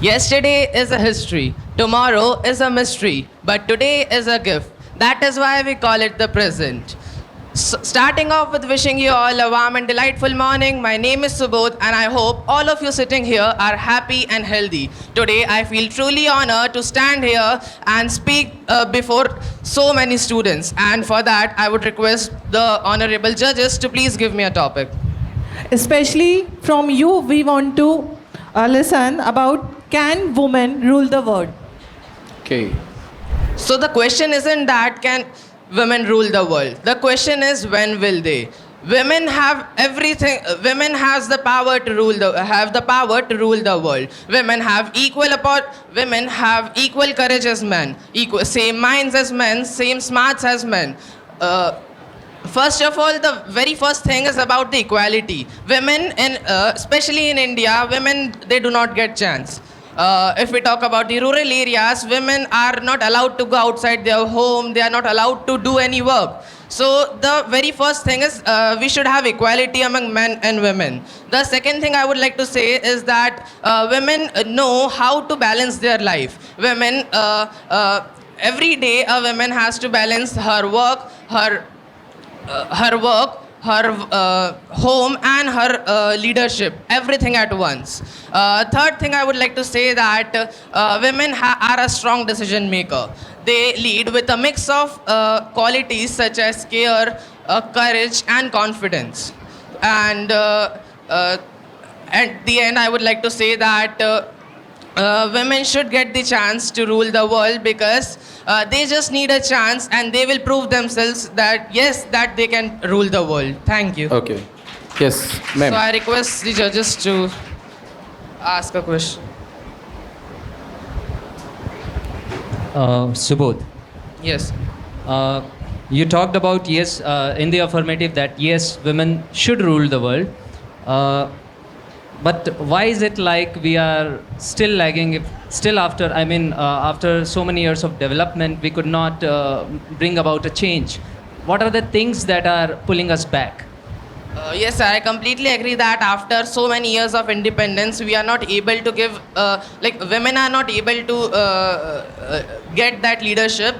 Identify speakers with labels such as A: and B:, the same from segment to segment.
A: Yesterday is a history, tomorrow is a mystery, but today is a gift. That is why we call it the present. Starting off with wishing you all a warm and delightful morning. My name is Subodh, and I hope all of you sitting here are happy and healthy. Today, I feel truly honored to stand here and speak before so many students. And for that, I would request the honorable judges to please give me a topic.
B: Especially from you, we want to listen about can women rule the world?
C: Okay.
A: So the question isn't that can women rule the world. The question is when will they? Women have everything. Women has the power to have the power to rule the world. Women have women have equal courage as men, equal same minds as men, same smarts as men. First of all, the very first thing is about the equality. Women, especially in India, women they do not get chance. If we talk about the rural areas, women are not allowed to go outside their home. They are not allowed to do any work. So the very first thing is we should have equality among men and women. The second thing I would like to say is that women know how to balance their life. Women, every day a woman has to balance her work, her home and her leadership, everything at once. Third thing I would like to say that women are a strong decision maker. They lead with a mix of qualities such as care, courage and confidence. And at the end I would like to say that women should get the chance to rule the world because they just need a chance and they will prove themselves that yes, that they can rule the world. Thank you.
C: Okay. Yes, ma'am.
A: So I request the judges to ask a question.
D: Subodh,
A: Yes.
D: you talked about yes in the affirmative that yes, women should rule the world. But why is it like we are still lagging? If still after, after so many years of development, we could not bring about a change. What are the things that are pulling us back?
A: Yes, sir, I completely agree that after so many years of independence, we are not able to give, women are not able to get that leadership.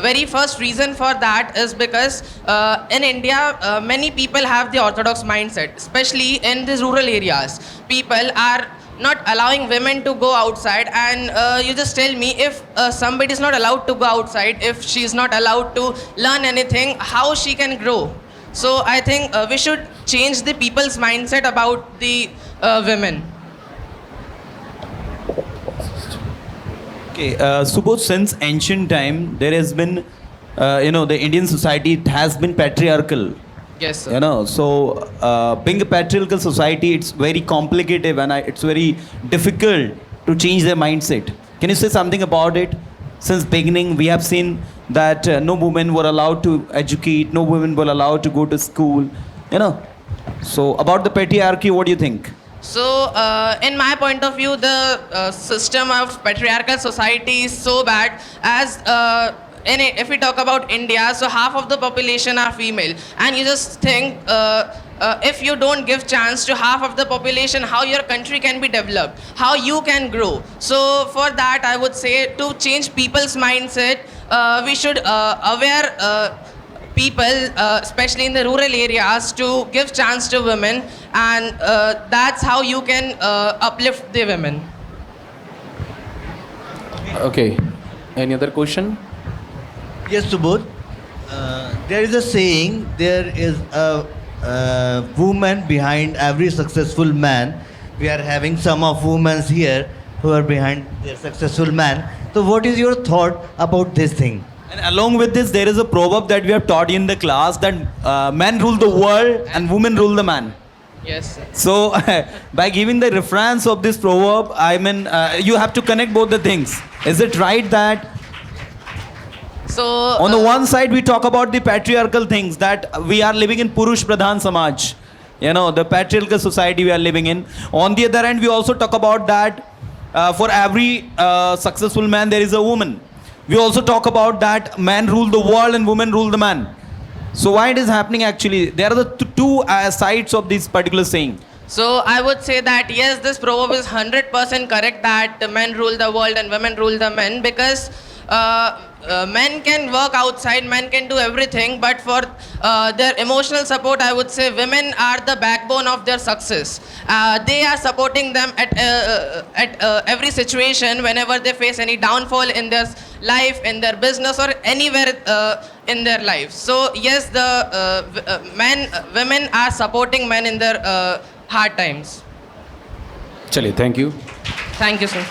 A: Very first reason for that is because in India, many people have the orthodox mindset, especially in the rural areas. People are not allowing women to go outside, and you just tell me if somebody is not allowed to go outside, if she is not allowed to learn anything, how she can grow? So I think we should change the people's mindset about the women.
E: Okay, Subodh, since ancient time, there has been, the Indian society has been patriarchal.
A: Yes, sir.
E: So being a patriarchal society, it's very complicated and it's very difficult to change their mindset. Can you say something about it? Since beginning, we have seen that no women were allowed to educate, no women were allowed to go to school. So about the patriarchy, what do you think?
A: So, in my point of view, the system of patriarchal society is so bad as if we talk about India, so half of the population are female, and you just think if you don't give chance to half of the population, how your country can be developed, how you can grow. So, for that, I would say to change people's mindset, we should aware people, especially in the rural areas, to give chance to women, and that's how you can uplift the women.
C: Okay. Any other question?
F: Yes, Subodh. There is a saying, there is a woman behind every successful man. We are having some of women here who are behind their successful man. So what is your thought about this thing?
E: And along with this, there is a proverb that we have taught in the class that men rule the world and women rule the man.
A: Yes, sir.
E: So, by giving the reference of this proverb, you have to connect both the things. Is it right that
A: So,
E: on the one side we talk about the patriarchal things that we are living in Purush Pradhan Samaj, the patriarchal society we are living in. On the other hand, we also talk about that for every successful man there is a woman. We also talk about that men rule the world and women rule the man. So why it is happening actually? There are the two sides of this particular saying.
A: So I would say that yes, this proverb is 100% correct that men rule the world and women rule the men, because men can work outside, men can do everything, but for their emotional support, I would say women are the backbone of their success. They are supporting them at every situation whenever they face any downfall in their life, in their business, or anywhere in their life. So yes, women are supporting men in their hard times.
C: चलिए, thank you.
A: Thank you, sir.